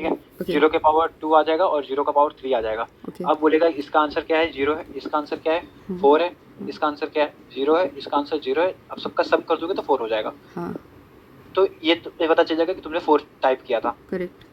ठीक है, ओके 0 के पावर 2 आ जाएगा और 0 का पावर 3 आ जाएगा। ओके। अब बोलेगा इसका आंसर क्या है, 0 है, इसका आंसर क्या है, हम्म, 4 है, इसका आंसर क्या है, 0 है, इसका आंसर 0 है। अब सबका सम कर दोगे तो 4 हो जाएगा। हाँ तो ये पता चल जाएगा कि तुमने 4 टाइप किया था। करेक्ट।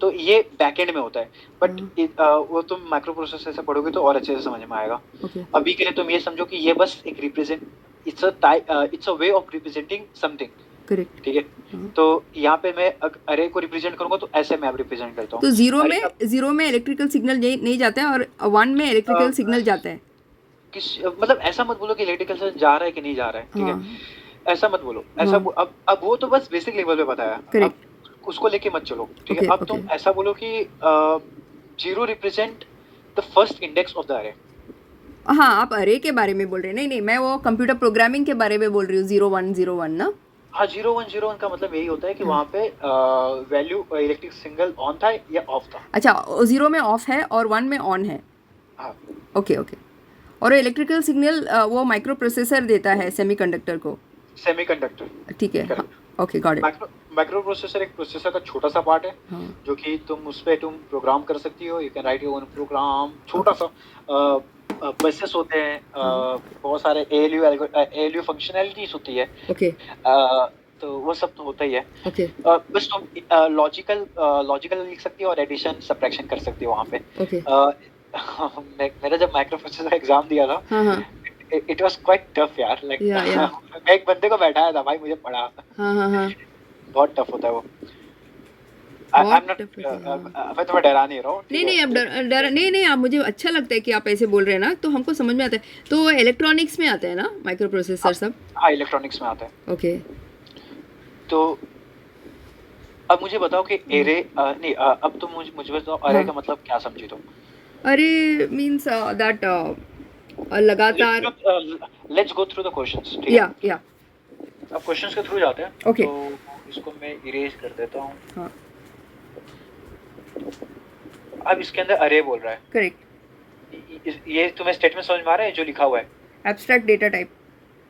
तो ये बैकएंड में होता है। बट हाँ वो तुम माइक्रो प्रोसेसर से पढ़ोगे तो और अच्छे से समझ में आएगा। ओके अभी के लिए तुम ये समझो कि ये बस एक represent, it's a way of representing something. Correct. ठीक है, हाँ तो यहाँ पे मैं अरे को रिप्रेजेंट करूंगा तो ऐसे मैं रिप्रेजेंट करता तो हूँ। अरे का जीरो में इलेक्ट्रिकल सिग्नल नहीं नहीं जाता है और वन में इलेक्ट्रिकल अ, सिग्नल जाता है। किस मतलब ऐसा मत बोलो कि इलेक्ट्रिकल से जा रहा है कि नहीं जा रहा है। ठीक है, हाँ ऐसा मत बोलो। हाँ अब वो तो बस बेसिक लेवल पे बताया। अब करेक्ट। उसको लेके मत चलो। ठीक है, ओके अब ओके। तुम ऐसा बोलो कि zero represent the first index of the अरे। हाँ आप अरे के बारे में बोल रहे हैं, नहीं नहीं मैं वो कंप्यूटर प्रोग्रामिंग के बारे में बोल रही हूँ, 0101 ना। हाँ, 0 1 0 1 का मतलब यही होता है कि हाँ वहां पे वैल्यू इलेक्ट्रिक सिग्नल ऑन था या ऑफ था। अच्छा, जीरो में ऑफ है और वन में ऑन है। हाँ, ओके ओके। और इलेक्ट्रिकल सिग्नल वो माइक्रो प्रोसेसर देता है सेमीकंडक्टर को। सेमीकंडक्टर। ठीक है हाँ। Correct. Okay got it. Micro micro processor एक प्रोसेसर का छोटा सा पार्ट है हाँ जो कि तुम प्रोग्राम कर सकती हो। You can write your own program. छोटा ओके। सा बसेस होते हैं, हाँ बहुत सारे एएलयू फंक्शनैलिटीज होती है। ओके तो वो सब तो होता ही है। ओके बस तुम लॉजिकल लिख सकती हो और एडिशन सब्ट्रैक्शन कर सकती हो वहां पे। ओके। अ, मैंने जब माइक्रो प्रोसेसर एग्जाम दिया था, हाँ हाँ इट वाज क्वाइट टफ यार। लाइक या मैं एक बंदे को बैठाया था भाई, मुझे पढ़ा। हाँ हाँ हाँ। बहुत टफ होता है वो। आई बहुत एम नॉट, टफ होता है हाँ। मैं तुम्हें डरा नहीं रहा हूँ। ठीक नहीं है, नहीं अब डर डर नहीं नहीं, आप मुझे अच्छा लगता है कि आप ऐसे बोल रहे हैं ना, तो हमको समझ में आता है। तो इलेक्ट्रॉनिक्स में आता है ना माइक्रो प्रोसेसर हाँ सब। हाँ, इलेक्ट्रॉनिक्स में आता है। ओके। तो अब मुझे बताओ कि एरे नहीं, अब तुम मुझे बताओ अरे हाँ का मतलब क्या समझी तुम। अरे मीन्स दैट लगातार। Let's go through the questions. ठीक है, या अब क्वेश्चंस के थ्रू जाते हैं। ओके। तो इसको मैं इरेज कर देता हूँ। हाँ अब इसके अंदर अरे बोल रहा है। करेक्ट। ये तुम्हें स्टेटमेंट समझ में आ रहा है जो लिखा हुआ है। Abstract data type.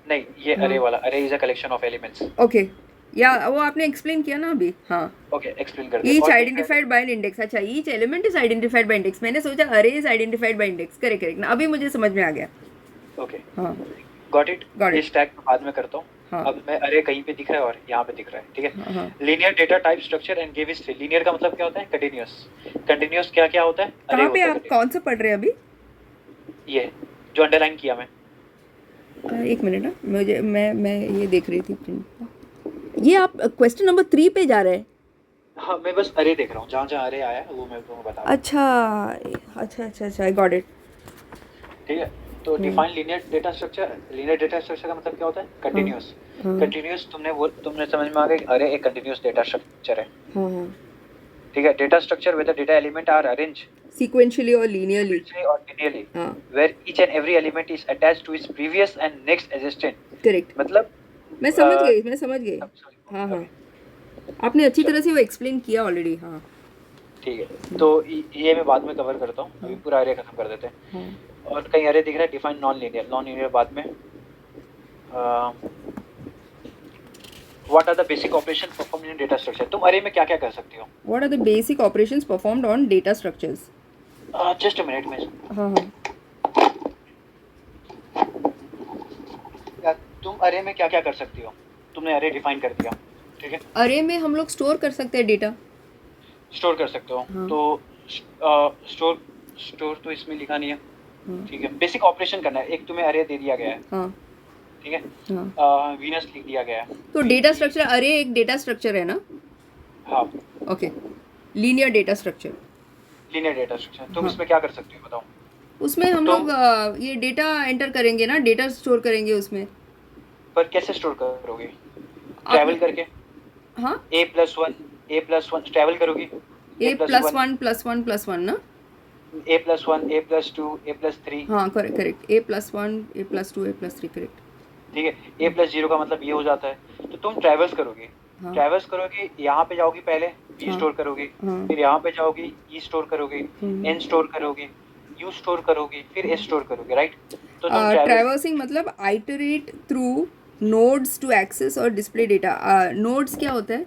नहीं, ये अरे हाँ वाला, अरे is a collection of elements. Okay. या वो आपने एक्सप्लेन किया ना अभी हाँ। ओके, एक्सप्लेन कर दे ईच और ये है। Identified by an index. अच्छा each element is identified by index, मैंने सोचा अरे is identified by index. Correct correct ना, अभी मुझे समझ में आ गया। ओके, हाँ गॉट इट। गॉट ये इट। स्टैक बाद में करता हूँ। हाँ अब मैं अरे कहीं पे दिख रहा है और यहाँ पे दिख रहा है। ठीक हाँ हाँ। है, linear data type structure and give history. Linear का मतलब क्या होता है, कंटिन्यूअस। कंटिन्यूअस क्या क्या होता है, अरे कहाँ पे होता है आप कौन सा कंटिन्यूस। पढ़ रहे हैं अभी? ये जो अंडरलाइन किया मैं। एक मिनट ना, मुझे मैं ये देख रही थी प्रिंट। ये आप क्वेश्चन नंबर 3 पे जा रहे हैं? हाँ, मैं बस अरे देख रहा हूँ, जहाँ जहाँ अरे आया है वो मैं तुम्हें बता रहा हूँ। अच्छा अच्छा अच्छा अच्छा, आई गॉट इट। ठीक है, तो define linear data structure. Linear data structure का मतलब क्या होता है, हाँ कंटिन्यूस। हाँ कंटिन्यूस तुमने समझ में आ गया, अरे एक कंटिन्यूस डेटा स्ट्रक्चर है। हाँ हाँ। ठीक है, data structure with data element are arrange sequentially और लीनियरली। sequentially or linearly, हाँ where each and every element is attached to its previous and next existent। Correct. मतलब मैं समझ गई मैं समझ गई। हाँ हाँ। ओके, आपने अच्छी चलो तरह से वो एक्सप्लेन किया ऑलरेडी हाँ। ठीक है। तो ये मैं बाद में कवर करता हूँ, अभी हाँ पूरा एरे खत्म कर देते हैं। हाँ। और कहीं एरे दिख रहा है, define non linear. Non linear बाद में। What are the basic operation perform in data structure. तुम अरे में क्या क्या कर सकती हो। What are the basic operations performed on data structures? Just a minute में। हाँ हाँ। तुम अरे में क्या क्या कर सकती हो, तुमने अरे डिफाइन कर दिया। ठीक है, अरे में हम लोग स्टोर कर सकते हैं डेटा। स्टोर कर सकते हो। हाँ तो स्टोर स्टोर तो इसमें लिखा नहीं है। हाँ ठीक है, बेसिक ऑपरेशन करना है। एक तुम्हें अरे दे दिया गया है। हाँ ठीक है, हाँ। वीनस लिख दिया गया है। तो डेटा स्ट्रक्चर, अरे एक डेटा स्ट्रक्चर है ना? हाँ, okay. Linear data structure. Linear data structure. तुम हाँ इसमें क्या कर सकती हो बताओ। उसमें हम तुम लोग ये डेटा एंटर करेंगे ना, डेटा स्टोर करेंगे उसमें। पर कैसे स्टोर करोगे, आपने ट्रैवल करके। हाँ ए प्लस वन ट्रैवल करोगी। A a plus plus one one plus one plus one ना। ए+1 ए+2 ए+3। हाँ correct correct, A+1 A+2 A+3 correct. ठीक है, ए+0 का मतलब ये हो जाता है। तो तुम ट्रैवल्स करोगे। हाँ ट्रैवल्स करोगे, यहाँ पे जाओगी, पहले बी हाँ स्टोर करोगी। हाँ। फिर यहाँ पे जाओगी, ई स्टोर करोगी। एन हम्म। स्टोर करोगी, यू स्टोर करोगी, फिर एस स्टोर करोगे, राइट। तो तुम ट्रैवल्स। ट्रैवर्सिंग मतलब iterate through nodes to access और डिस्प्ले डेटा। नोड्स क्या होता है?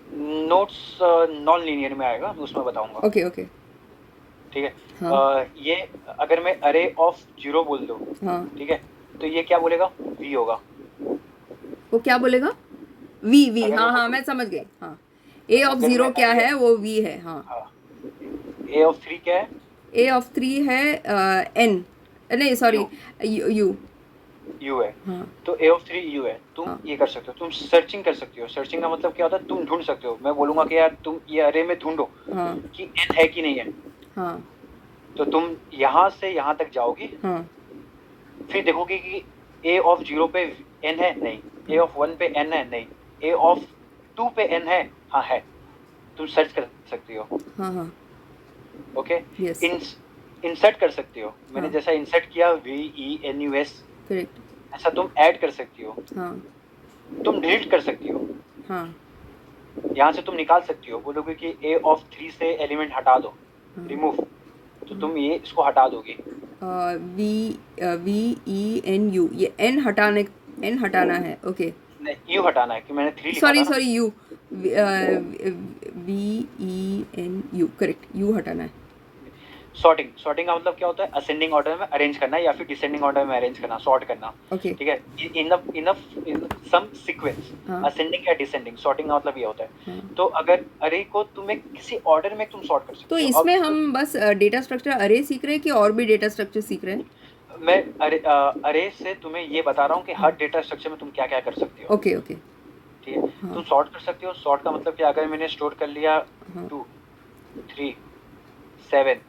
नोट्स नॉन लीनियर में आएगा, उसमें बताऊंगा। Okay okay. ठीक है। हाँ ये अगर मैं अरे ऑफ 0 बोल दूं, हाँ, ठीक है, तो ये क्या बोलेगा, वी होगा। वो क्या बोलेगा? वी वी, अगर मैं हाँ हाँ, बोलूं, मैं समझ गई। हाँ, ए ऑफ अगर मैं जीरो क्या अरे, है, वो वी है। हाँ, हाँ, ए ऑफ 3 क्या है, ए ऑफ थ्री है एन, नहीं sorry, you, you you. You है। हाँ तो ए ऑफ 3 यू है। तुम हाँ ये कर सकते हो, तुम सर्चिंग कर सकते हो। सर्चिंग का मतलब क्या होता है, तुम ढूंढ सकते हो। मैं बोलूंगा कि यार तुम ये अरे में ढूंढो हाँ कि एन है कि नहीं है, हाँ तो तुम यहाँ से यहाँ तक जाओगी, हाँ फिर देखोगे कि ए ऑफ 0 पे एन है, नहीं। ए हाँ ऑफ 1 पे एन है, नहीं। ए ऑफ 2 पे एन है, हाँ है। तुम सर्च कर सकती हो। हाँ हाँ, ओके। यस, इंसर्ट कर सकती हो। मैंने हाँ, जैसा इंसर्ट किया, V E N U S, correct, ऐसा तुम ऐड कर सकती हो। हाँ तुम डिलीट कर सकती हो, हाँ यहाँ से तुम निकाल सकती हो। बोलोगे कि ए ऑफ 3 से एलिमेंट हटा दो, हाँ, रिमूव, तो तुम ये इसको हटा दोगे। V V E N U, ये एन हटाने, एन हटाना है। ओके, नहीं, यू हटाना है, कि मैंने 3 लिखा था सॉरी ना। Sorry, U, V E N U, correct, U हटाना है। सॉर्टिंग, सॉर्टिंग का मतलब क्या होता है, असेंडिंग ऑर्डर में अरेंज करना या फिर डिसेंडिंग ऑर्डर में अरेंज करना, सॉर्ट करना। ओके, ठीक है। इन सम सीक्वेंस, हाँ असेंडिंग या डिसेंडिंग, सॉर्टिंग का मतलब ये होता है। हाँ। तो अगर अरे को तुम्हें किसी ऑर्डर में तुम सॉर्ट कर तो सकते हो। इसमें अब हम बस डेटा स्ट्रक्चर अरे सीख रहे हैं कि और भी डेटा स्ट्रक्चर सीख रहे हैं? मैं अरे से तुम्हें ये बता रहा हूँ कि हाँ, हर डेटा स्ट्रक्चर में तुम क्या क्या कर सकते हो। ओके ओके, ठीक है। हाँ तुम सॉर्ट कर सकते हो। सॉर्ट का मतलब कि अगर मैंने स्टोर कर लिया हाँ 2 3 7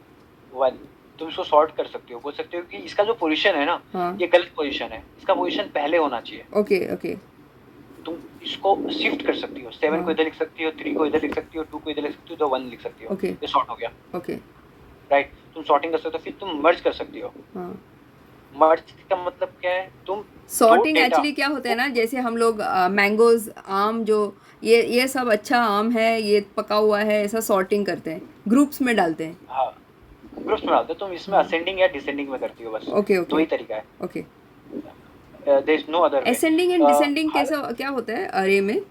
1, तुम इसको सॉर्ट कर सकते हो। बोल सकते हो कि इसका जो पोजीशन है ना, हाँ, ये गलत पोजीशन है, इसका पोजीशन पहले होना चाहिए। ओके ओके, तुम इसको शिफ्ट कर सकती हो। 7 को हाँ, इधर लिख सकती हो, 3 को इधर लिख सकती हो, 2 को इधर लिख सकती हो, तो 1 लिख सकती हो। ओके ये सॉर्ट हो गया। Okay, right. तुम सॉर्टिंग कर सकते हो। फिर तुम मर्ज कर सकती हो। हाँ। मर्ज का मतलब क्या है, तुम दो सॉर्टिंग डेटा, एक्चुअली क्या होता है ना, जैसे हम लोग मैंगोज, आम जो, ये सब अच्छा आम है, ये पका हुआ है, ऐसा सॉर्टिंग करते हैं, ग्रुप्स में डालते हैं। हाँ, ग्रुप्स में डालते हो। तुम इसमें हाँ, असेंडिंग या डिसेंडिंग में करती हो, बस ओके दो ओके ही तरीका है। Okay. There is no other way. Ascending and descending कैसा क्या होता है अरे में?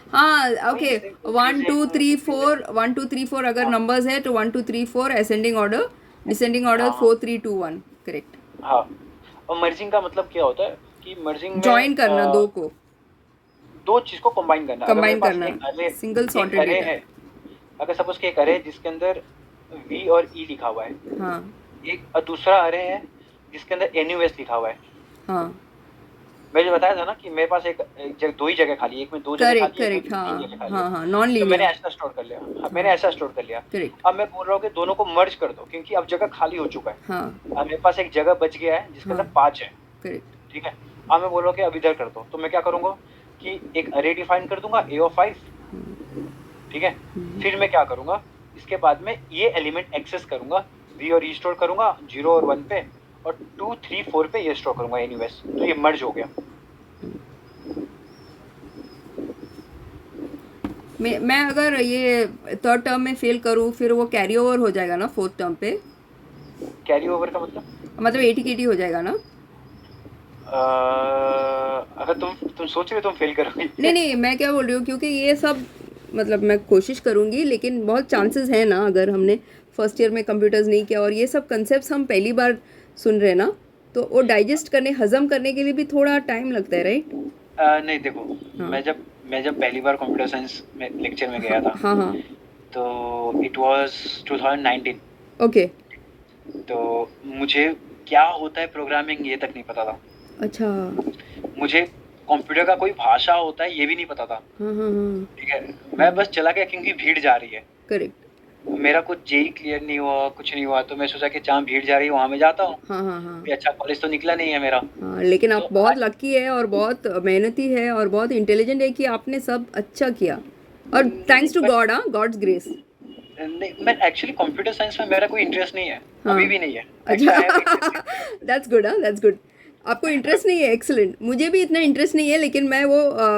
हाँ वही ओके, जैसे one two three increasing. Four, 1 2 3 4 अगर हाँ नंबर्स है तो 1 2 3 4 असेंडिंग ऑर्डर, डिसेंडिंग ऑर्डर हाँ 4 3 2 1, करेक्ट। हाँ। और मर्जिंग का मतलब क्या होता है कि मर्जिंग में ज्वाइन करना दो को, दो चीज को कंबाइन करना। अगर मेरे कंबाइन पास करना, एक अरे, सिंगल एक सॉर्टेड अरे डेटा। है, अगर सपोज कि एक अरे है जिसके अंदर वी और ई लिखा हुआ है, हाँ एक और दूसरा अरे है जिसके अंदर एन यू एस लिखा हुआ है। हाँ, मैंने बताया था ना कि मेरे पास दो ही जगह खाली है, एक में 2 जगह करेक्ट खाली है, एक करेक्ट, में 3 हाँ जगह खाली है। हाँ हाँ, नॉन तो मैंने लीनियर, ऐसा स्टोर कर लिया। हाँ, मैंने हाँ ऐसा स्टोर कर लिया। करेक्ट, अब मैं बोल रहा हूँ कि दोनों को मर्ज कर दो, क्योंकि अब जगह खाली हो चुका है। हाँ अब मेरे पास एक जगह बच गया है जिसके हाँ, अंदर 5 है। करेक्ट, ठीक है। अब मैं बोल रहा हूँ कि अब इधर कर दो, तो मैं क्या करूंगा कि एक अरे डिफाइन कर दूंगा, ए ऑफ 5। ठीक है। फिर मैं क्या करूंगा, इसके बाद में ये एलिमेंट एक्सेस करूंगा, वी और ई स्टोर करूंगा 0 और 1 पे, और 2 3 4 पे ये स्टोर करूंगा एनीवेज। तो ये मर्ज हो गया। मैं अगर ये थर्ड टर्म में फेल करूँ फिर वो कैरी ओवर हो जाएगा ना फोर्थ टर्म पे? कैरी ओवर का मतलब 80 हो जाएगा ना? अगर तुम सोच रहे हो तुम फेल करोगे। नहीं नहीं, मैं क्या बोल रही हूँ, क्योंकि ये सब मतलब मैं कोशिश करूँगी, लेकिन बहुत चांसेस है ना, अगर हमने फर्स्ट ईयर में कंप्यूटर्स नहीं किया और ये सब कंसेप्ट हम पहली बार सुन रहे हैं ना, तो वो डाइजेस्ट करने, हजम करने के लिए भी थोड़ा टाइम लगता है, राइट? नहीं देखो, हाँ मैं जब पहली बार कंप्यूटर साइंस में लेक्चर में गया था, हाँ हाँ, तो इट वाज 2019। ओके, तो मुझे क्या होता है प्रोग्रामिंग ये तक नहीं पता था। अच्छा, मुझे कंप्यूटर का कोई भाषा होता है ये भी नहीं पता था। हाँ हाँ हाँ, ठीक है। मैं बस चला गया क्योंकि भीड़ जा रही है। करेक्ट, मेरा कुछ जेई क्लियर नहीं हुआ, कुछ नहीं हुआ, तो मैं सोचा कि जहाँ भीड़ जा रही है वहाँ मैं जाता हूँ। हाँ हाँ हाँ कोई अच्छा कॉलेज तो निकला नहीं है मेरा। हाँ, लेकिन तो आप बहुत लकी है और बहुत मेहनती है और बहुत इंटेलिजेंट है कि आपने सब अच्छा किया, और नहीं, थैंक्स टू गॉड, हाँ, गॉड्स ग्रेस। मैं एक्चुअली कंप्यूटर साइंस में मेरा कोई इंटरेस्ट नहीं है, हाँ, अभी भी नहीं है। अच्छा, Actually, I have interest नहीं दैट्स गुड, हाँ दैट्स गुड। आपको इंटरेस्ट नहीं है, एक्सलेंट। मुझे भी इतना इंटरेस्ट नहीं है, लेकिन मैं वो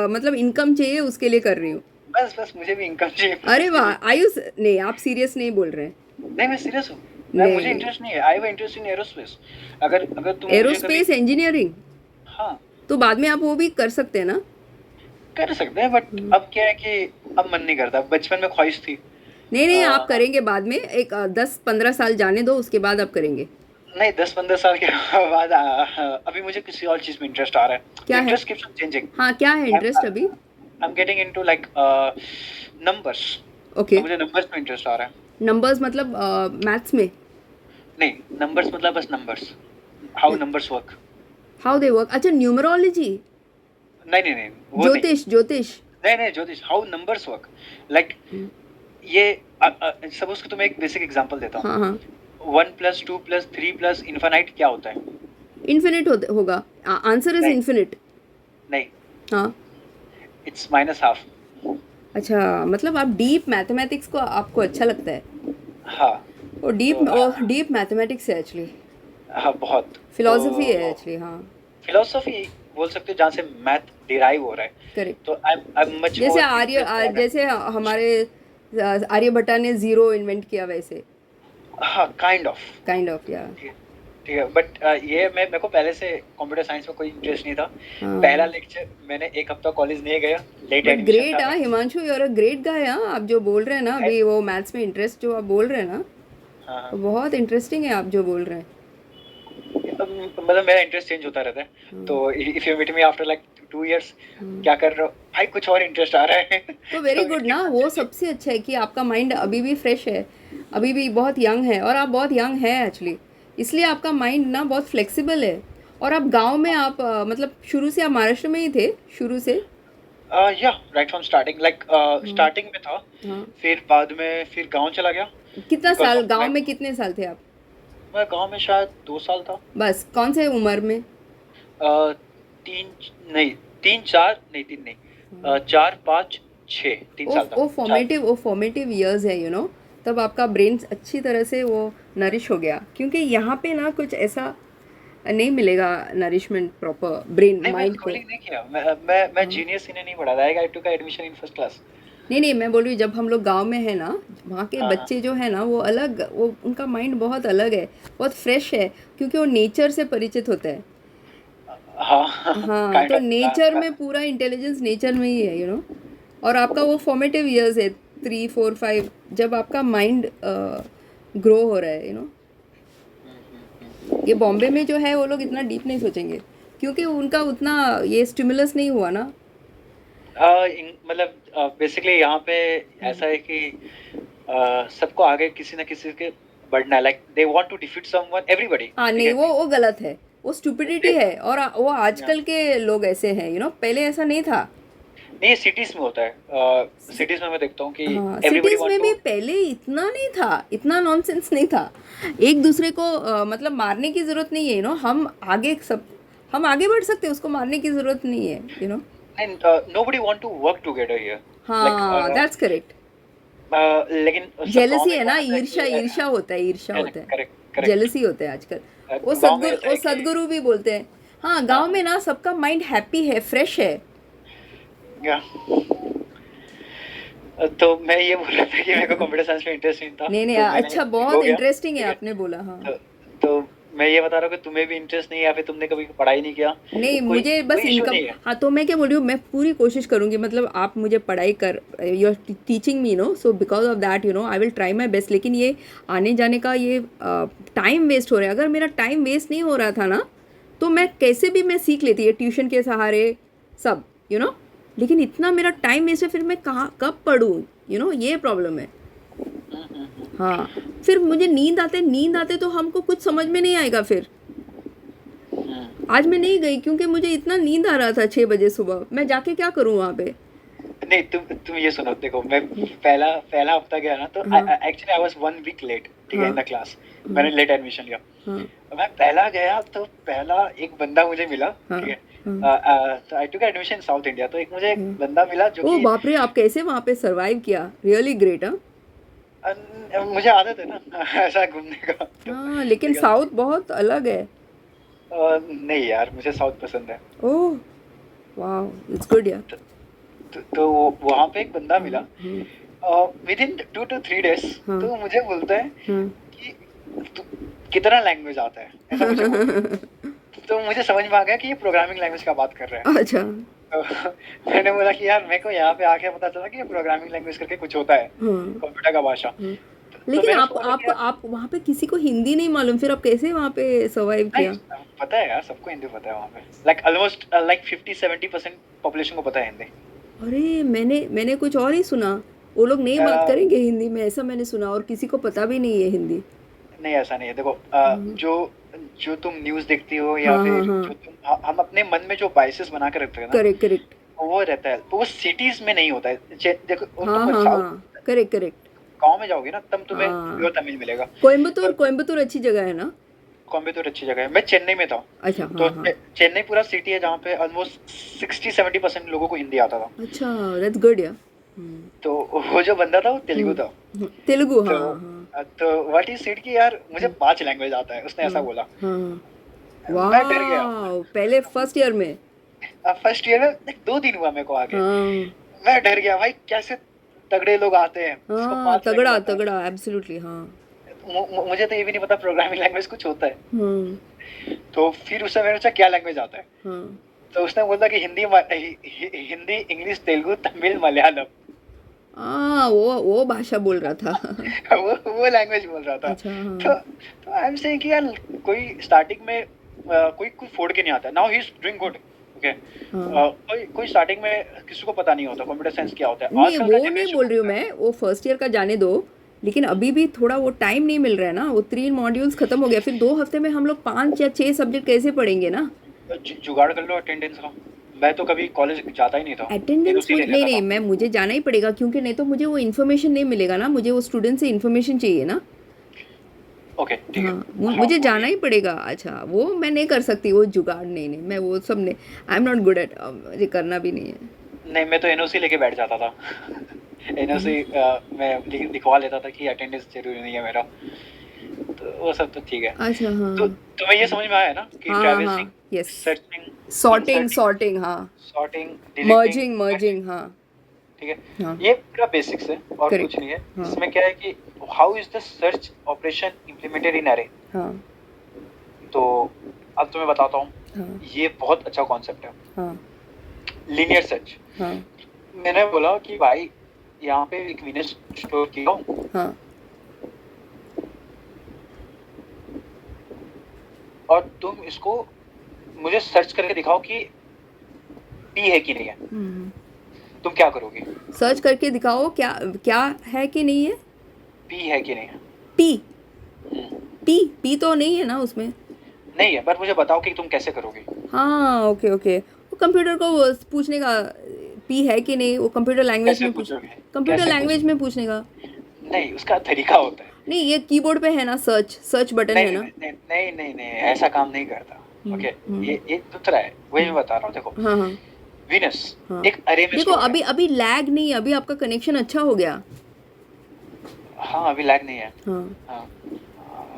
मतलब इनकम चाहिए उसके लिए कर रही हूँ। है। बस मुझे भी इनकम चाहिए अरे उसके वाह, लिए। आयुष, नहीं आप सीरियस नहीं बोल रहे हैं? नहीं, मैं सीरियस हूँ। मुझे नहीं, इंटरेस्ट नहीं है। I have interest in aerospace. अगर तुम मुझे कभी, एरोस्पेस इंजीनियरिंग, हाँ, तो बाद में आप वो भी कर सकते हैं ना? कर सकते हैं, बट अब क्या है कि अब मन नहीं करता। बचपन में ख्वाहिश थी। नहीं नहीं, आप अ, करेंगे बाद में, एक 10-15 साल जाने दो, उसके बाद आप करेंगे। नहीं, 10-15 साल के बाद अभी मुझे किसी और चीज में इंटरेस्ट आ रहा है। क्या है? Interest keeps on changing. हाँ, क्या है इंटरेस्ट अभी? I am getting into like numbers. Okay. तो मुझे नंबर्स में इंटरेस्ट आ रहा है। नंबर्स मतलब मैथ्स में? नहीं, नंबर्स मतलब बस numbers, how numbers work. How they work? अच्छा, न्यूमरोलॉजी। नहीं नहीं नहीं, वो नहीं। ज्योतिष ज्योतिष। नहीं नहीं, ज्योतिष, हाउ नंबर्स वर्क। लाइक ये सपोज कि तुम्हें एक बेसिक एग्जांपल देता हाँ हूँ। हाँ। 1+2+3+ इन्फिनाइट क्या होता है? इन्फिनिट होगा। आंसर इज नहीं इन्फिनिट। नहीं, हाँ। It's -half. अच्छा, मतलब आप डीप मैथमेटिक्स को आपको अच्छा लगता है? हाँ। वो तो डीप मैथमेटिक्स है एक्चुअली। हाँ, बहुत। फिलोसफी है तो एक्चुअली, हाँ। फिलोसफी बोल सकते हो, जहाँ से मैथ डिराइव हो रहा है। करेक्ट। तो आई एम मच जैसे मोर इंटरेस्टेड। जैसे हमारे आर्यभट्टा ने जीरो इन्वेंट किया, वैसे। हाँ, काइंड ऑफ। काइंड ऑफ, या। ठीक है, ठीक है, बट ये मेरे को पहले से कंप्यूटर साइंस में कोई इंटरेस्ट नहीं था। पहला हाँ, लेक्चर मैंने एक हफ्ता कॉलेज नहीं गया, लेट बट एडमिशन ग्रेट। था हाँ, मेरा। Himanshu, you are a great guy. हाँ, आप जो बोल रहे हैं ना अभी, वो मैथ्स में इंटरेस्ट जो आप बोल रहे हैं ना, हाँ हाँ। वो बहुत इंटरेस्टिंग है आप जो बोल रहे हैं। मतलब मेरा इंटरेस्ट चेंज होता रहता है। हाँ, तो if you meet me after like 2 years, हाँ। क्या कर रहे हो भाई, कुछ और इंटरेस्ट आ रहा है। तो वेरी तो गुड इट ना, कीप्स वो चेंजिंग। सबसे अच्छा है कि आपका माइंड अभी भी फ्रेश है, अभी भी बहुत यंग है, और आप बहुत यंग है एक्चुअली, इसलिए आपका माइंड ना बहुत फ्लेक्सिबल है। और आप गांव में, आप मतलब शुरू से आप महाराष्ट्र में ही थे, शुरू से? या राइट फ्रॉम स्टार्टिंग, लाइक हाँ। स्टार्टिंग में था। हाँ। फिर बाद में फिर गांव चला गया कितना बिकॉज साल ऑफ गांव माई। में, कितने साल थे आप? मैं गांव में शायद 2 साल था। बस कौन से उम्र में? अ, तीन नहीं, 3-4 नहीं, 3 नहीं, 4-5-6, 3 साल था। वो चार। फॉर्मेटिव, वो फॉर्मेटिव ईयर्स है, तब आपका ब्रेन अच्छी तरह से वो नरिश हो गया, क्योंकि यहाँ पे ना कुछ ऐसा नहीं मिलेगा नरिशमेंट प्रॉपर ब्रेन नहीं, मैं माइंड को। स्कूलिंग नहीं किया। मैं हाँ। जीनियस इन्हें नहीं पढ़ा था। I took admission in first class. नहीं नहीं, मैं बोल रही हूँ जब हम लोग गांव में है ना, वहाँ के हाँ हाँ बच्चे जो है ना, वो अलग, वो उनका माइंड बहुत अलग है, बहुत फ्रेश है, क्योंकि वो नेचर से परिचित होता है। हाँ। हाँ, काइंड तो ऑफ। नेचर में पूरा इंटेलिजेंस नेचर में ही है, और आपका वो फॉर्मेटिव ईयर्स है, 3, 4, 5, जब आपका माइंड ग्रो हो रहा है, ये बॉम्बे में जो है वो लोग इतना डीप नहीं सोचेंगे, क्योंकि उनका उतना ये स्टिमुलस नहीं हुआ ना। मतलब बेसिकली यहाँ पे ऐसा है कि सबको आगे किसी ना किसी के बढ़ना है। Like they want to defeat someone, everybody. हाँ, ठीक नहीं, है। वो गलत है, वो स्टुपिडिटी दे- है, और वो या- आजकल के लोग ऐसे हैं, पहले ऐसा नहीं था। नहीं, ये सिटीज में होता है। सिटीज में मैं देखता हूँ कि हाँ, एवरीबॉडी सिटीज वांट में टू। भी पहले इतना नहीं था, इतना नॉनसेंस नहीं था। एक दूसरे को मतलब मारने की जरूरत नहीं है, हम आगे बढ़ सकते हैं, उसको मारने की जरूरत नहीं है, and nobody want to work together here. Like हाँ, दैट्स करेक्ट। लेकिन सब गांव जेलसी में है क्या ना, होता है ईर्ष्या, कि ईर्ष्या होता है, ईर्ष्या होता करेक्ट है, करेक्ट करेक्ट। जेलसी होता है आजकल। गांव में ऐसा वो है कि सदगुरु भी बोलते हैं। हाँ, हाँ गांव में ना सबका माइंड हैप्पी है, फ्रेश है। या। तो मैं ये बोल रहा था कि मेरे को कंप्यूटर साइंस में इंटरेस्ट नहीं था। नहीं नहीं, तो मैंने अच्छा, बहुत हो गया। इंटरेस्टिंग है, ठीक है। आपने बोला, हाँ। तो, तो मैं ये बता रहा हूँ कि तुम्हें भी इंटरेस्ट नहीं है, या फिर तुमने कभी पढ़ाई नहीं किया। नहीं, कोई मुझे कोई बस इशू इनकम। नहीं है। हाँ, तो मैं क्या बोल रही हूँ, मैं पूरी कोशिश करूँगी, मतलब आप मुझे पढ़ाई कर, you are teaching me, so because of that I will try my best, लेकिन ये आने जाने का ये टाइम वेस्ट हो रहा है। अगर मेरा टाइम वेस्ट नहीं हो रहा था ना, तो मैं कैसे भी मैं सीख लेती है, ट्यूशन के सहारे, सब, लेकिन इतना मेरा टाइम वेस्ट है, फिर मैं कहाँ कब पढ़ूँ, ये प्रॉब्लम है। हाँ, फिर मुझे नींद आते तो हमको कुछ समझ में नहीं आएगा फिर। आज मैं नहीं गई क्योंकि मुझे इतना नींद आ रहा था, 6 बजे सुबह, मैं जाके क्या करूँ वहाँ पे? नहीं, तुम ये सुनो, देखो मैं पहला पहला हफ्ता गया ना, तो हाँ। Actually I was 1 week late. ठीक है, हाँ। In the class. मैंने लेट एडमिशन लिया। हाँ। मैं पहला गया तो पहला एक बंदा मुझे मिला। हाँ। ठीक है। हाँ। तो आई टुक एडमिशन साउथ इंडिया, तो एक मुझे एक हाँ। बंदा मिला जो ओ कि बाप रे, आप कैसे वहाँ पे सरवाइव किया, रियली ग्रेट। हाँ। मुझे आदत है ना ऐसा घूमने का। तो हाँ, लेकिन ठीक है। साउथ बहुत अलग है। नहीं यार, मुझे साउथ पसंद है। ओह, वाह, इट्स गुड यार। तो वहाँ पे एक बंदा मिला। हाँ। With in 2 to 3 days। हाँ। तो मुझे बोलता है हाँ। कि तू कितना लैंग्वेज आता है, ऐसा मुझे बोलता है। तो मुझे समझ में आ गया कि ये प्रोग्रामिंग लैंग्वेज का बात कर रहा है। अच्छा। तो मैंने बोला कि यार मेरे को यहाँ पे आके पता चला कि प्रोग्रामिंग लैंग्वेज करके कुछ होता है, हाँ कंप्यूटर का भाषा। हाँ। तो लेकिन मैंने आप उसको बोला कि आप यार आप वहाँ पे किसी को हिंदी नहीं मालूम, फिर आप कैसे वहाँ पे सर्वाइव नहीं, किया? पता है यार, सबको हिंदी पता है वहाँ पे, लाइक ऑलमोस्ट लाइक 50-70% पॉपुलेशन को पता है हिंदी। अरे मैंने मैंने कुछ और ही सुना, वो लोग नहीं बात अ, करेंगे हिंदी में, ऐसा मैंने सुना, और किसी को पता भी नहीं है हिंदी। नहीं ऐसा नहीं है, देखो हाँ जो जो तुम न्यूज़ देखती हो या हाँ हाँ फिर हाँ। जो तुम हम अपने मन में जो बायसेस बना के रखते हैं ना, करेक्ट करेक्ट। वो रहता है, तो वो सिटीज में नहीं होता है। देखो वो हाँ तुम हाँ साउथ हाँ। Correct correct. गांव में जाओगे ना, तब तुम्हें हाँ। प्योर तमिल मिलेगा। कोयम्बतूर, और कोयम्बतूर अच्छी जगह है ना? कोयम्बतूर अच्छी जगह है, मैं चेन्नई में था। अच्छा तो हाँ हाँ। चेन्नई पूरा सिटी है जहाँ पे ऑलमोस्ट 60-70% लोगों को हिंदी आता था। अच्छा, दैट्स गुड या। हम्म तो वो जो बंदा था वो तेलुगु था। तेलुगु, हाँ तो हाँ तो व्हाट ही सेड कि यार मुझे 5 लैंग्वेज आता है, उसने हाँ ऐसा बोला। हाँ। मैं डर गया। वाह, पहले फर्स्ट ईयर में? अब फर्स्ट ईयर में 2 दिन हुआ मेरे को आगे। हाँ मैं डर गया भाई, कैसे तगड़े लोग आते हैं जिसको हाँ, 5 लैंग्वेज तगड़ा आता है। तगड़ा, एब्सोल्युटली हाँ। मुझे तो ये भी नहीं पता प्रोग्रामिंग लैंग्वेज कुछ होता है। हाँ तो फिर उससे मैंने पूछा क्या लैंग्वेज आता है। हाँ। तो उसने बोला कि हिंदी, इंग्लिश, तेलुगु, तमिल, मलयालम। वो भाषा बोल रहा था। वो लैंग्वेज बोल रहा था। अच्छा हाँ। तो आई एम सेइंग कि यार कोई स्टार्टिंग में कोई कोई फोड़ के नहीं आता। Now he is doing good. Okay, हाँ, कोई कोई स्टार्टिंग में किसी को पता नहीं होता कंप्यूटर साइंस क्या होता है, नहीं आजकल का वो नहीं जनरेशन बोल को रही हूँ पता मैं, वो फर्स्ट ईयर का जाने दो, लेकिन अभी भी थोड़ा वो टाइम नहीं मिल रहा है ना, वो 3 मॉड्यूल्स खत्म हो गया, फिर 2 हफ्ते में हम लोग 5 या 6 सब्जेक्ट कैसे पढ़ेंगे ना? है। जुगाड़ कर लो अटेंडेंस का। मैं तो कभी कॉलेज जाता ही नहीं था, अटेंडेंस एनओसी ले नहीं लेता नहीं, था। मैं मुझे जाना ही पड़ेगा, क्योंकि नहीं तो मुझे वो इन्फॉर्मेशन नहीं मिलेगा ना, मुझे वो स्टूडेंट से इन्फॉर्मेशन चाहिए ना। ओके ठीक है। हाँ, हाँ मुझे वो भी जाना ही पड़ेगा। अच्छा, वो मैं नहीं कर सकती, वो जुगाड़ नहीं नहीं, मैं वो सब नहीं, I am not good at, मुझे करना भी नहीं है। नहीं, मैं तो एनओसी लेके बैठ जाता था। हाँ एनओसी मैं लिखवा लेता था कि अटेंडेंस जरूरी नहीं है मेरा। तो वो सब तो ठीक है। अच्छा हाँ तो तुम्हें ये समझ में आया ना कि हाँ हाँ ट्रैवर्सिंग, हाँ। Yes. Searching, sorting inserting, sorting हाँ। सॉर्टिंग, डिलीटिंग, मर्जिंग मर्जिंग हाँ। ठीक है। हाँ। ये पूरा बेसिक्स है और कुछ करेक्ट। नहीं है। हाँ इसमें क्या है कि how is the search operation implemented in अरे। हाँ तो अब तुम्हें बताता हूँ, हाँ ये बहुत अच्छा कॉन्सेप्ट है, हाँ लीनियर सर्च। हाँ मैंने बोला कि भाई यहाँ पे एक विनर स्टोर किया हूँ, हाँ। और तुम इसको मुझे सर्च करके दिखाओ कि पी है कि नहीं है। तुम क्या करोगे? सर्च करके दिखाओ क्या, क्या है कि नहीं है? पी है कि नहीं है। पी? हम्म, पी तो नहीं है ना उसमें? नहीं है, पर मुझे बताओ कि तुम कैसे करोगे। हाँ ओके ओके, वो कंप्यूटर को वो पूछने का, पी है कि नहीं, वो कंप्यूटर लैंग्वेज कैसे में पूछ, पूछोगे? कंप्यूटर कैसे लैंग्वेज पूछोगे? में पूछने का। नहीं, उसका तरीका होता है। नहीं, ये कीबोर्ड पे है ना, सर्च सर्च बटन नहीं है नहीं ना? नहीं नहीं नहीं नहीं, ऐसा काम नहीं करता। ओके, हम्म। ये दूसरा है, वही मैं बता रहा हूँ। देखो, हाँ हाँ विनस हाँ। एक अरे में देखो स्टोर है। अभी अभी लैग नहीं है, अभी आपका कनेक्शन अच्छा हो गया। हाँ, अभी लैग नहीं है। हाँ। हाँ,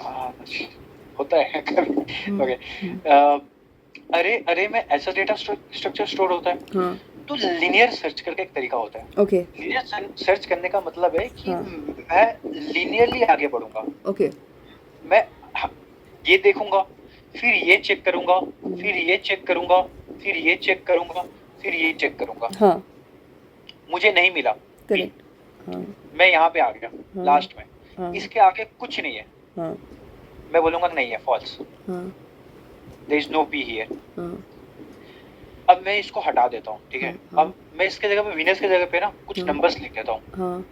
हाँ, होता है कभी। ओके, हम्म। अरे अरे में ऐसा डेटा स्ट्रक्चर स्टोर होता है। हाँ तो लीनियर सर्च करके एक तरीका होता है। ओके। लीनियर सर्च करने का मतलब है कि हाँ मैं लीनियरली आगे बढ़ूंगा। ओके। मैं ये देखूंगा, फिर ये चेक करूंगा, फिर ये चेक करूंगा, फिर ये चेक करूंगा, फिर ये चेक करूंगा। हाँ मुझे नहीं मिला पी, करेक्ट। हाँ मैं यहाँ पे आ गया हाँ लास्ट में। हाँ इसके आगे कुछ नहीं है, हाँ मैं बोलूंगा नहीं है, फॉल्स, हाँ there is no P here. हाँ अब मैं इसको हटा देता हूँ, ठीक हाँ है। हाँ अब मैं इसके जगह पे, विनर्स की जगह पे ना कुछ हाँ नंबर्स लिख देता हूँ। हाँ।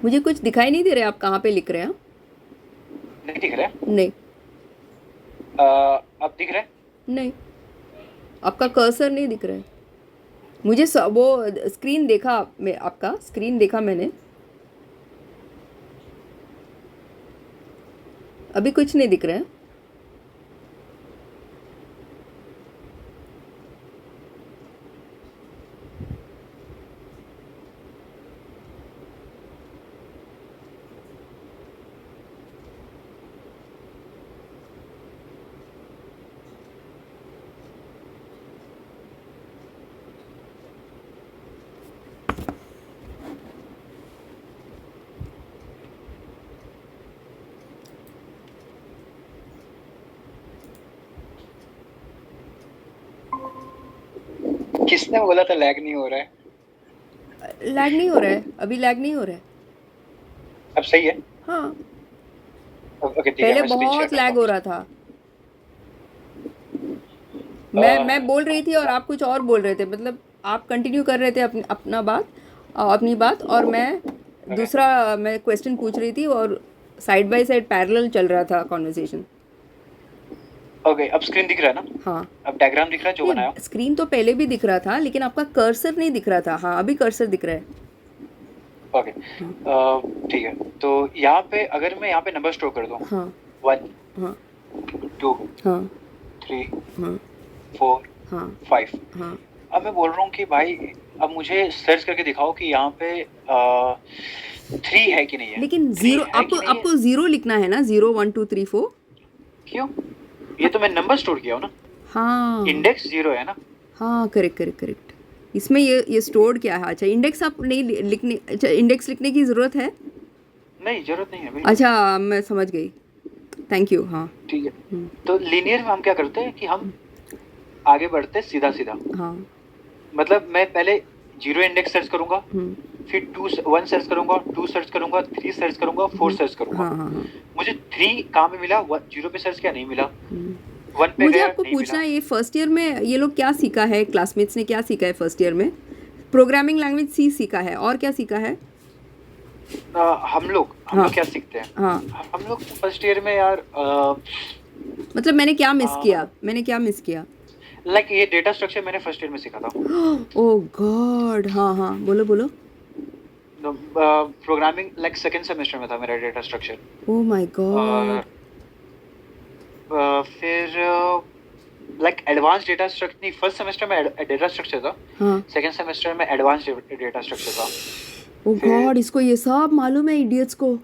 मुझे कुछ दिखाई नहीं दे रहा है, आप कहाँ पे लिख रहे हैं? नहीं दिख रहा नहीं है? अब दिख रहा है? नहीं, आपका कर्सर नहीं दिख रहा है मुझे। वो स्क्रीन देखा, मैं आपका स्क्रीन देखा मैंने, अभी कुछ नहीं दिख रहा है। किसने बोला था लैग नहीं हो रहा है? लैग नहीं हो रहा है, अभी लैग नहीं हो रहा है। अब सही है? हाँ, ओके ठीक है, पहले मैं स्क्रीन शेयर बहुत करता लैग हो हूँ। रहा था। मैं बोल रही थी और आप कुछ और बोल रहे थे, मतलब आप कंटिन्यू कर रहे थे अपनी बात, और मैं ओके दूसरा मैं क्वेश्चन पूछ रही थी, और साइड बाय साइड पैरेलल चल रहा था कॉन्वर्सेशन। ओके, अब स्क्रीन दिख रहा है ना? हाँ, अब डायग्राम दिख रहा है जो बनाया? नहीं स्क्रीन तो पहले भी दिख रहा था, लेकिन आपका कर्सर नहीं दिख रहा था। हाँ, अभी कर्सर दिख रहा है। ओके ठीक है, तो यहाँ पे अगर मैं यहाँ पे नंबर स्टोर कर दूँ, हाँ 1 हाँ 2 हाँ 3 हाँ 4 हाँ 5, हाँ। अब मैं बोल रहा हूँ कि भाई अब मुझे सर्च करके दिखाओ कि यहाँ पे 3 है कि नहीं है, लेकिन 3 जीरो, है आपको कि नहीं है? आपको जीरो लिखना है ना, 0 1 2 3 4। क्यों? ये तो मैं नंबर स्टोर किया हूँ ना, हाँ इंडेक्स 0 है ना? हाँ, करेक्ट करेक्ट करेक्ट। इसमें ये स्टोर्ड क्या है? अच्छा, इंडेक्स आप नहीं लिखने, अच्छा इंडेक्स लिखने की ज़रूरत है। नहीं, जरूरत नहीं है बिल्कुल। अच्छा, मैं समझ गई, थैंक यू। हाँ ठीक है, तो लीनियर में हम क्या करते हैं कि हम आगे बढ़ते सीधा सीधा, हाँ मतलब मैं पहले 0 इंडेक्स सर्च करूंगा, हम्म, फिर 1 सर्च करूंगा, 2 सर्च करूंगा, 3 सर्च करूंगा, 4 सर्च करूंगा। हाँ हाँ हाँ। मुझे 3 कहाँ पे मिला? 0 पे सर्च किया, नहीं मिला। 1 पे मुझे गया, आपको नहीं पूछना मिला। है, ये फर्स्ट ईयर में ये लोग क्या सीखा है, क्लासमेट्स ने क्या सीखा है फर्स्ट ईयर में? प्रोग्रामिंग लैंग्वेज सी सीखा है, और क्या सीखा है? हम लोग हाँ क्या सीखते हैं? हाँ, हम लोग फर्स्ट ईयर में यार मतलब मैंने क्या मिस किया, मैंने क्या मिस किया? लाइक ये डेटा स्ट्रक्चर मैंने फर्स्ट ईयर में सीखा था। ओह गॉड, हाँ हाँ, बोलो बोलो। प्रोग्रामिंग लाइक सेकंड सेमेस्टर में था मेरा डेटा स्ट्रक्चर। ओह माय और गॉड। फिर लाइक एडवांस डेटा स्ट्रक्चर नहीं, फर्स्ट सेमेस्टर में डेटा स्ट्रक्चर था, हाँ, सेकंड सेमेस्टर में एडवांस डेटा स्ट्रक्चर था। ओह फिर गॉड, इसको ये सब मालूम है इडियट्स को।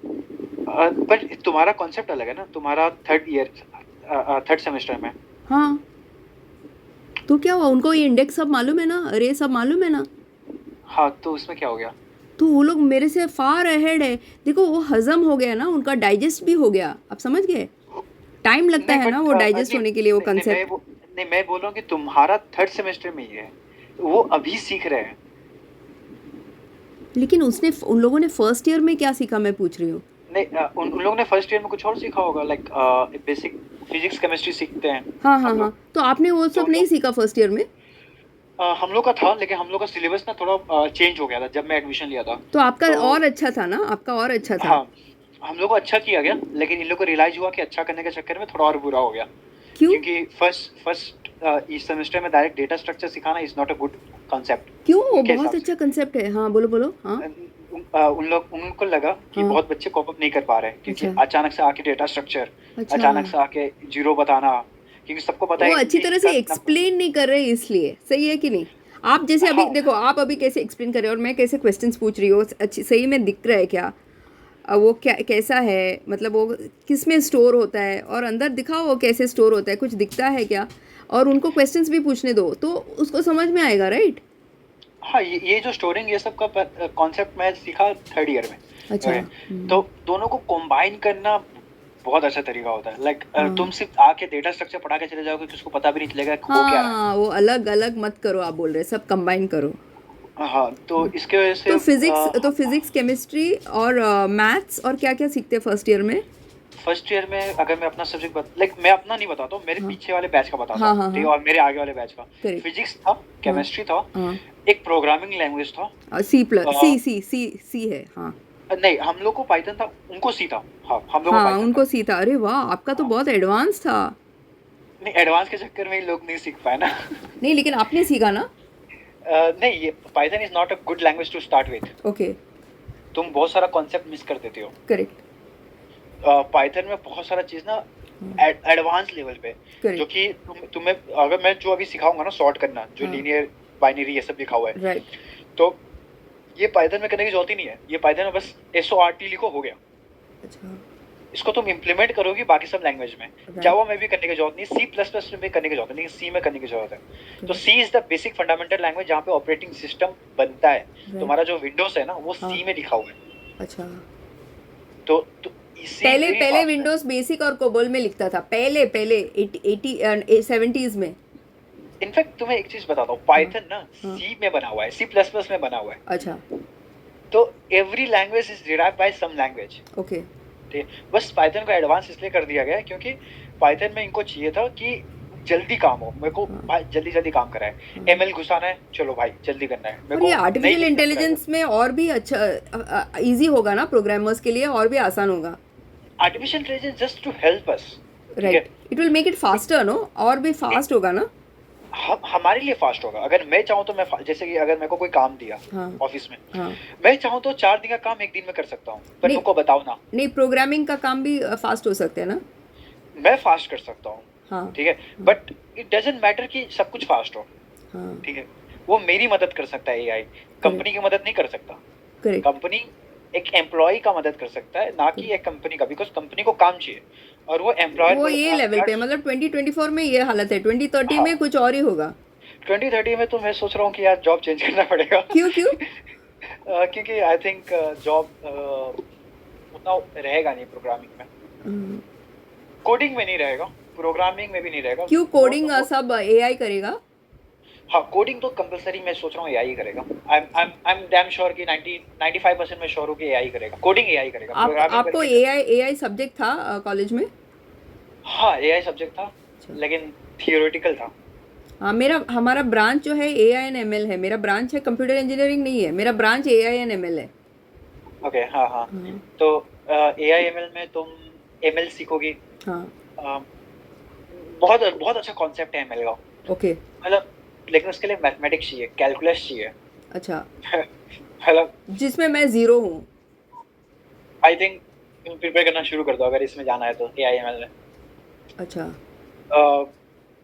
पर तुम्हारा कॉन्सेप्ट अलग है ना, तुम्हारा थर्ड सेमेस्टर में। हाँ, तो क्या हुआ, उनको ये इंडेक्स सब मालूम है ना, अरे सब मालूम है ना। हाँ, तो उसमें क्या हो गया? तो वो लोग मेरे से फार अहेड है। देखो, वो हजम हो गया ना, उनका डाइजेस्ट भी हो गया, आप समझ गए? टाइम लगता नहीं है ना बट वो डाइजेस्ट नहीं होने के लिए, वो नहीं, नहीं कंसेप्ट। नहीं, मैं बोल रहा हूँ कि तुम्हारा थर्ड सेमेस्टर में ही है, वो अभी सीख रहे हैं। लेकिन उन लोगों ने फर्स्ट ईयर में क्या सीखा, मैं पूछ रही हूँ। नहीं उन लोगों ने फर्स्ट ईयर में कुछ और सीखा होगा, लाइक बेसिक फिजिक्स केमिस्ट्री सीखते हैं हाँ हाँ हम हाँ, लोग। तो आपने वो तो सब उन नहीं लोग सीखा फर्स्ट ईयर में? हम लोग का था, लेकिन हम लोग का सिलेबस ना थोड़ा चेंज हो गया था जब मैं एडमिशन लिया था। तो आपका तो और अच्छा था ना, आपका और अच्छा था। हाँ, हम लोग को अच्छा किया गया, लेकिन इन लोग को रियलाइज हुआ कि अच्छा करने के चक्कर में थोड़ा और बुरा हो गया, क्यों? क्योंकि फर्स्ट इस सेमेस्टर में डायरेक्ट डेटा स्ट्रक्चर सिखाना is not a good concept क्यों, वो उनके बहुत हिसाब अच्छा से। कंसेप्ट है। हाँ, बोलो बोलो। हाँ उनको लगा कि हाँ, बहुत बच्चे कॉप अप नहीं कर पा रहे, क्योंकि अच्छा अचानक से आके डेटा स्ट्रक्चर, अच्छा, अचानक से आके जीरो बताना, क्योंकि सबको पता वो है अच्छी कि तरह से एक्सप्लेन नहीं कर रहे, इसलिए। सही है कि नहीं? आप जैसे अभी हाँ देखो, आप अभी कैसे एक्सप्लेन कर रहे हो और मैं कैसे क्वेश्चंस पूछ रही हूँ, अच्छी सही में दिख रहा है क्या? वो क्या कैसा है, मतलब वो किस में स्टोर होता है, और अंदर दिखाओ वो कैसे स्टोर होता है, कुछ दिखता है क्या? और उनको क्वेश्चंस भी पूछने दो, तो उसको समझ में आएगा, राइट? हाँ, ये जो स्टोरिंग ये सब का कॉन्सेप्ट मैं सीखा थर्ड ईयर में। अच्छा। ओके, तो दोनों को कंबाइन करना बहुत अच्छा तरीका होता है। लाइक तुम हाँ सिर्फ आके डेटा स्ट्रक्चर पढ़ा के चले जाओगे कि उसको पता भी नहीं चलेगा कि हो क्या रहा हाँ, वो अलग अलग मत करो, आप बोल रहे सब कंबाइन करो। है। हाँ, तो इसके वजह से तो फिजिक्स केमिस्ट्री और मैथ्स और क्या क्या सीखते हैं फर्स्ट ईयर में? फर्स्ट ईयर में अगर मैं अपना सब्जेक्ट लाइक मैं अपना नहीं बताता हूँ, मेरे हाँ पीछे वाले बैच का बताता हाँ हूँ, हाँ ठीक है, हाँ, और मेरे आगे वाले बैच का। करेक्ट। फिजिक्स था, हाँ केमिस्ट्री था, हाँ, एक प्रोग्रामिंग लैंग्वेज था। सी प्लस अ, सी है। हाँ नहीं, हम लोग को पाइथन था, उनको सी था। हाँ, हम लोग को हाँ, पाइथन उनको था। सी था। अरे वाह, आपका तो हाँ, बहुत एडवांस था। नहीं एडवांस के चक्कर में ही लोग नहीं सीख पाए ना। नहीं, लेकिन आपने सीखा ना। नहीं, ये Python is not a good language to start with. Okay, तुम बहुत सारा कॉन्सेप्ट मिस कर देते हो। करेक्ट पाइथन में बहुत सारा चीज ना एडवांस लेवल पे, जो करेक्ट, कि तुम्हें अगर मैं जो अभी सिखाऊंगा ना सॉर्ट करना, जो हाँ लीनियर बाइनरी ये सब लिखा हुआ है, राइट, तो ये पाइथन में करने की जरूरत ही नहीं है। ये पाइथन में बस SORT लिखो, हो गया। अच्छा, इसको तुम इम्प्लीमेंट करोगी बाकी सब लैंग्वेज में। राइट, जावा में भी करने की जरूरत नहीं, C++ में भी करने की जरूरत है, लेकिन सी में करने की जरूरत है। तो correct, C is the basic fundamental language जहाँ पे ऑपरेटिंग सिस्टम बनता है। राइट, तुम्हारा जो विंडोज है ना, वो हाँ, सी में लिखा हुआ है। अच्छा। तो सी पहले वेरी पहले फास्ट है। विंडोज बेसिक और कोबोल में लिखता था, पहले पहले 80 70s में। इनफैक्ट तुम्हें एक चीज बताता हूँ, पाइथन ना हाँ। सी में बना हुआ है, C++ में बना हुआ है। अच्छा, तो every language is derived by some language. Okay. ठीक है, बस पाइथन को एडवांस इसलिए कर दिया गया है क्योंकि पाइथन में इनको चाहिए था कि जल्दी काम हो, मेरे को हाँ, भाई जल्दी जल्दी काम करा है, हाँ। एमएल घुसाना है, चलो भाई जल्दी करना है, मेरे और ये को नहीं आर्टिफिशियल लिखना पड़ेगा। इंटेलिजेंस में और भी अच्छा इजी होगा ना प्रोग्रामर्स के लिए, और भी आसान होगा। Artificial intelligence just to help us, ठीक है। Right, it will make it faster, no, और भी फास्ट होगा ना। हमारे लिए फास्ट होगा। अगर मैं चाहूँ तो जैसे कि अगर मेरे को कोई काम दिया हाँ, ऑफिस में, हाँ। मैं चाहूँ तो 4 दिन का काम 1 दिन में कर सकता हूँ, पर नहीं, मेरे को बताओ ना, नहीं, प्रोग्रामिंग का काम भी फास्ट हो सकते हैं ना। मैं फास्ट कर सकता हूँ, हाँ, ठीक है, बट इट डजंट मैटर कि सब कुछ फास्ट हो, हाँ। ठीक है। वो मेरी मदद कर सकता है एआई, कंपनी की मदद नहीं कर सकता। करेक्ट। कंपनी एक एम्प्लॉय का मदद कर सकता है, ना कि एक कंपनी का, बिकॉज कंपनी को काम चाहिए और वो एम्प्लॉयर वो को ये लेवल पे, मतलब 2024 में ये हालत है, 2030 हाँ, में कुछ और ही होगा। 2030 में तो मैं सोच रहा हूँ कि यार जॉब चेंज करना पड़ेगा। क्यों, क्यों? क्योंकि आई थिंक जॉब उतना रहेगा नहीं प्रोग्रामिंग में, हम्म, कोडिंग में नहीं रहेगा, प्रोग्रामिंग में भी नहीं रहेगा। क्यों? कोडिंग सब एआई करेगा? हाँ, कोडिंग तो कंपलसरी मैं सोच रहा हूँ एआई करेगा। आई एम डैम श्योर कि 95% मैं श्योर हूँ कि एआई करेगा, कोडिंग एआई करेगा, प्रोग्रामिंग आपको करेगा। एआई सब्जेक्ट था कॉलेज में? हाँ, एआई सब्जेक्ट था, अच्छा। लेकिन थियोरेटिकल था। हाँ, हमारा ब्रांच जो है एआई एंड एमएल है। मेरा ब्रांच है, कंप्यूटर इंजीनियरिंग नहीं है, मेरा ब्रांच एआई एंड एमएल है। ओके, हाँ हाँ। हाँ, तो एआई एमएल में तुम एमएल सीखोगी। हाँ। अ, बहुत बहुत अच्छा कॉन्सेप्ट है एमएल का, ओके। मतलब, लेकिन उसके लिए मैथमेटिक्स चाहिए, कैलकुलस चाहिए। अच्छा, मतलब जिसमें मैं ज़ीरो हूँ। आई थिंक तुम प्रिपेयर करना शुरू कर दो अगर इसमें जाना है तो, एआई एमएल में। अच्छा।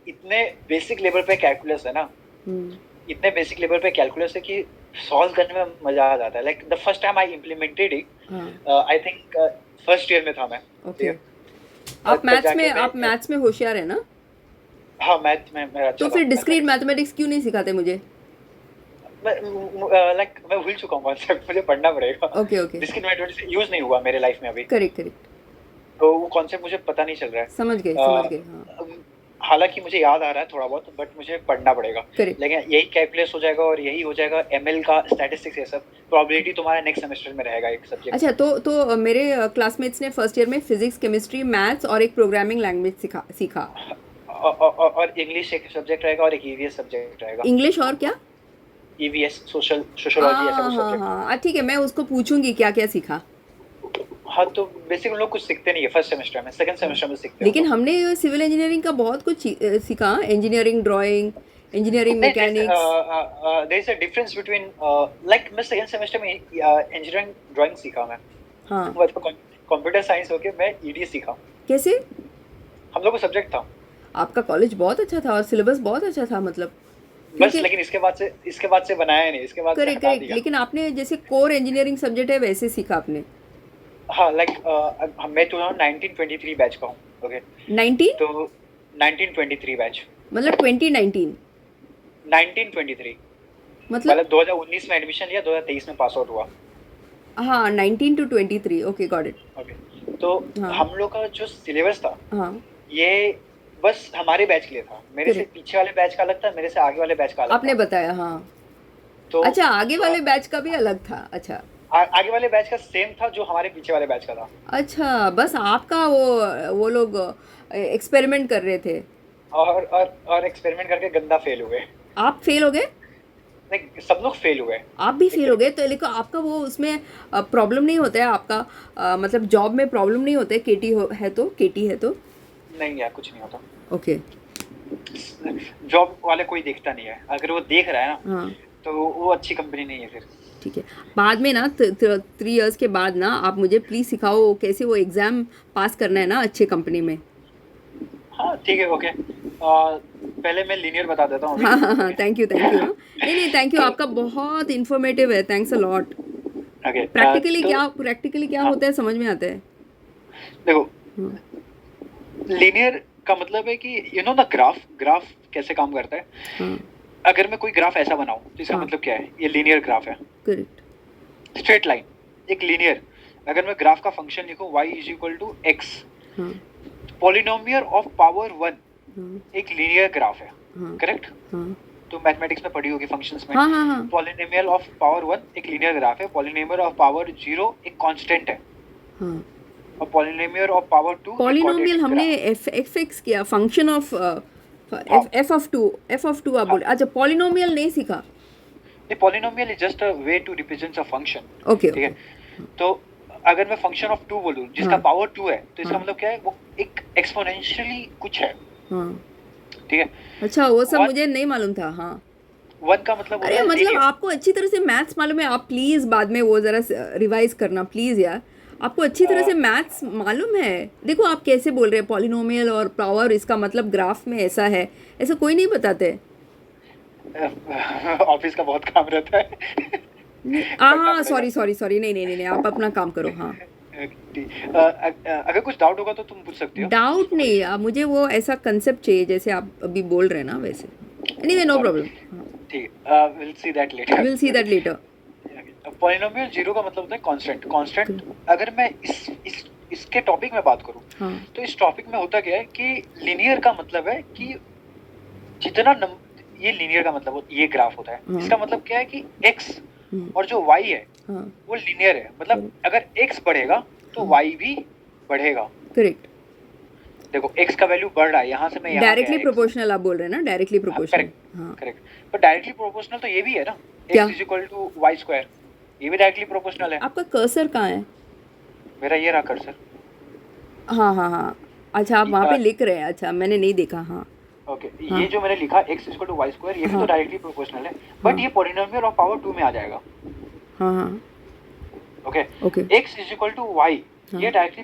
इतने बेसिक लेवल पे कैलकुलस है ना, हम्म। इतने बेसिक लेवल पे कैलकुलस है कि सॉल्व करने में मजा आ जाता है। Like the first time I implemented it, हाँ, आई थिंक फर्स्ट ईयर में था मैं, ठीक ओके। है। तब जाके आप मैं, मैथ्स में होशियार है ना? हाँ, मैथ में मैं तो अच्छा था, फिर डिस्क्रीट मैथमेटिक्स। मैथमेटिक्स क्यों नहीं सिखाते मुझे? लाइक मैं भूल चुका हूँ कॉन्सेप्ट, मुझे पढ़ना पड़ेगा। Okay, okay. Discrete mathematics use नहीं हुआ मेरे लाइफ में अभी, करेक्ट, करेक्ट। तो वो कॉन्सेप्ट मुझे पता नहीं चल रहा समझ गए, है। समझ गए, हाँ। हालांकि मुझे याद आ रहा है थोड़ा बहुत, बट मुझे पढ़ना पड़ेगा। करेक्ट। लेकिन यही कैलकुलस हो जाएगा और यही हो जाएगा एमएल का स्टैटिस्टिक्स, ये सब प्रोबेबिलिटी तुम्हारा नेक्स्ट सेमेस्टर में रहेगा एक सब्जेक्ट अच्छा, में। मेरे क्लासमेट्स ने फर्स्ट ईयर में फिजिक्स, केमिस्ट्री, मैथ्स और एक प्रोग्रामिंग लैंग्वेज सीखा। और इंग्लिश एक सब्जेक्ट रहेगा और एक ईवीएस सब्जेक्ट रहेगा। इंग्लिश और क्या? ईवीएस सोशोलॉजी ऐसा हाँ, कुछ हाँ, सब्जेक्ट। हाँ, ठीक है, मैं उसको पूछूंगी क्या क्या सीखा। हाँ, तो बेसिक हम लोग कुछ सीखते नहीं है फर्स्ट सेमेस्टर में, सेकंड हाँ, सेमेस्टर में सीखते हैं हम लेकिन लोग। हमने सिविल इंजीनियरिंग का बहुत कुछ सीखा, इंजीनियरिंग ड्राइंग, इंजीनियरिंग नहीं, mechanics. There is a difference between, like मैं सेकंड सेमेस्टर में इंजीनियरिंग ड्राइंग सीखा मैं। हाँ। मतलब कंप्यूटर साइंस होके मैं ईडी सीखा। कैसे? हम लोग को सब्जेक्ट था आपका कॉलेज बहुत अच्छा था और सिलेबस बहुत अच्छा था, मतलब। बस, क्योंकि लेकिन इसके बाद से बनाया नहीं, इसके बाद से करेक्ट, हटा करेक्ट, दिया। लेकिन आपने जैसे कोर इंजीनियरिंग सब्जेक्ट है वैसे सीखा आपने। हाँ, लाइक मैं 1923 बैच का हूँ, ओके। 19, तो 1923 बैच, मतलब 2019, 1923, मतलब। मतलब 2019 में एडमिशन लिया, 2023 में पास आउट हुआ। हाँ, 19 to 23, okay, got it. Okay, तो हाँ, हम लोग का जो सिलेबस था, हाँ। ये बस हमारे बैच के लिए था। मेरे से करेक्ट, पीछे वाले बैच का अलग था, मेरे से आगे वाले बैच का अलग आपने था। बताया, हाँ। तो अच्छा, आगे जो वाले बैच का भी अलग था, अच्छा। आगे वाले बैच का सेम था जो हमारे पीछे वाले बैच का था। अच्छा, बस आपका वो लोग एक्सपेरिमेंट कर रहे थे। और एक्सपेरिमेंट करके गंदा फेल हुए। आप फेल हो गए? नहीं, सब लोग फेल हुए आप भी एक फेल हो तरीके गए? से। तो लेकिन आपका वो उसमें प्रॉब्लम नहीं होता है आपका, मतलब जॉब में प्रॉब्लम नहीं होता है, केटी है तो? नहीं यार, कुछ नहीं होता। ओके। जॉब वाले कोई देखता नहीं है, अगर वो देख रहा है ना, हाँ, तो वो अच्छी कंपनी नहीं है फिर। ठीक है। बाद में ना 3 इयर्स के बाद ना आप मुझे प्लीज़ सिखाओ कैसे वो एग्ज़ाम पास करना है ना अच्छे कंपनी में। हाँ, ठीक है, ओके। पहले मैं लीनियर बता देता हूँ अभी, हाँ, हाँ, हाँ, okay. Thank you, thank you, हाँ। नहीं, नहीं, थैंक यू, तो आपका बहुत इन्फॉर्मेटिव है, थैंक्स अ लॉट। ओके, तो प्रैक्टिकली क्या हाँ, होता है समझ में आता है। देखो, हाँ, लीनियर का मतलब है कि ना ग्राफ ग्राफ कैसे काम करता है। हाँ, अगर मैं कोई ग्राफ ऐसा बनाऊं तो इसका हाँ, मतलब क्या है, ये लीनियर ग्राफ है, करेक्ट। स्ट्रेट लाइन, एक लीनियर। अगर मैं ग्राफ का फंक्शन लिखूं y is equal to x, हाँ, पॉलिनोमियल ऑफ पावर 1, हाँ, एक लीनियर ग्राफ है। हाँ करेक्ट? हाँ तो मैथमेटिक्स में पढ़ी होगी फंक्शंस में। हाँ हाँ हाँ पॉलिनोमियल ऑफ पावर 1 एक लीनियर ग्राफ है, पॉलिनोमियल ऑफ पावर 0 एक कांस्टेंट है, हाँ और पॉलिनोमियल ऑफ पावर 2 एक पॉलिनोमियल क्वाड्रेटिक हमने ग्राफ। एफ एक्स किया, फंक्शन ऑफ हाँ एफ ऑफ टू आप हाँ, बोले। अच्छा, पॉलिनोमियल नहीं सीखा। ये polynomial is just a way to represent a function. Okay ठीक है, ओके। तो अगर मैं फंक्शन ऑफ 2 बोलूं जिसका हाँ पावर 2 है, तो इसका हाँ मतलब क्या है, वो एक एक्सपोनेंशियली कुछ है। हाँ। ठीक है, अच्छा, वो सब 1 मुझे नहीं मालूम था। हाँ। 1 का मतलब होता अरे है मतलब लीनियर। आपको अच्छी तरह से मैथ्स मालूम है। आप प्लीज़ बाद में वो ज़रा रिवाइज करना प्लीज़ यार। आपको अच्छी तरह से मैथ्स मालूम है। देखो आप कैसे बोल रहे हैं पॉलिनोमियल और पावर, इसका मतलब ग्राफ में ऐसा है, ऐसा कोई नहीं बताते। ऑफिस का बहुत काम रहता है। नहीं पढ़ना हाँ, पड़ेगा। सॉरी सॉरी सॉरी, नहीं नहीं नहीं नहीं, आप अपना काम करो। हाँ। अगर कुछ डाउट होगा तो तुम पूछ सकती हो, डाउट उसमें कोई नहीं, इशू आप मुझे वो ऐसा कंसेप्ट चाहिए जैसे आप अभी बोल रहे हैं ना वैसे। Anyway, no sorry. प्रॉब्लम। हाँ, ठीक है, will see that will see later. That later. Polynomial zero का मतलब होता है कांस्टेंट। कांस्टेंट अगर मैं इस इसके टॉपिक में बात करूं, हाँ तो इस टॉपिक में होता क्या है कि लीनियर का मतलब है कि जितना ये लीनियर का मतलब ये ग्राफ होता है, हाँ इसका मतलब क्या है कि x हाँ और जो y है हाँ। वो लीनियर है। मतलब अगर x बढ़ेगा तो हाँ। y भी बढ़ेगा। करेक्ट। देखो x का वैल्यू बढ़ रहा है, यहाँ से मैं यहाँ गया डायरेक्टली x। प्रोपोर्शनल आप बोल रहे हैं ना, डायरेक्टली प्रोपोर्शनल। करेक्ट हाँ। करेक्ट, पर डायरेक्टली प्रोपोर्शनल तो ये भी है ना, क्या? x is equal to y square, ये भी डायरेक्टली प्रोपोर्शनल है। आपका कर्सर कहाँ है? मेरा ये रहा कर्सर। हाँ हाँ हाँ। अच्छा, आप वहाँ पे लिख रहे हैं। अच्छा, मैंने नहीं देखा। हाँ ओके, हाँ ये जो मैंने लिखा x equal to y square, ये भी तो हाँ डायरेक्टली प्रोपोर्शनल है, हाँ बट ये पॉलिनोमियल ऑफ पावर 2 में आ जाएगा। हाँ हाँ। Okay, okay. x is equal to y, हाँ ये डायरेक्टली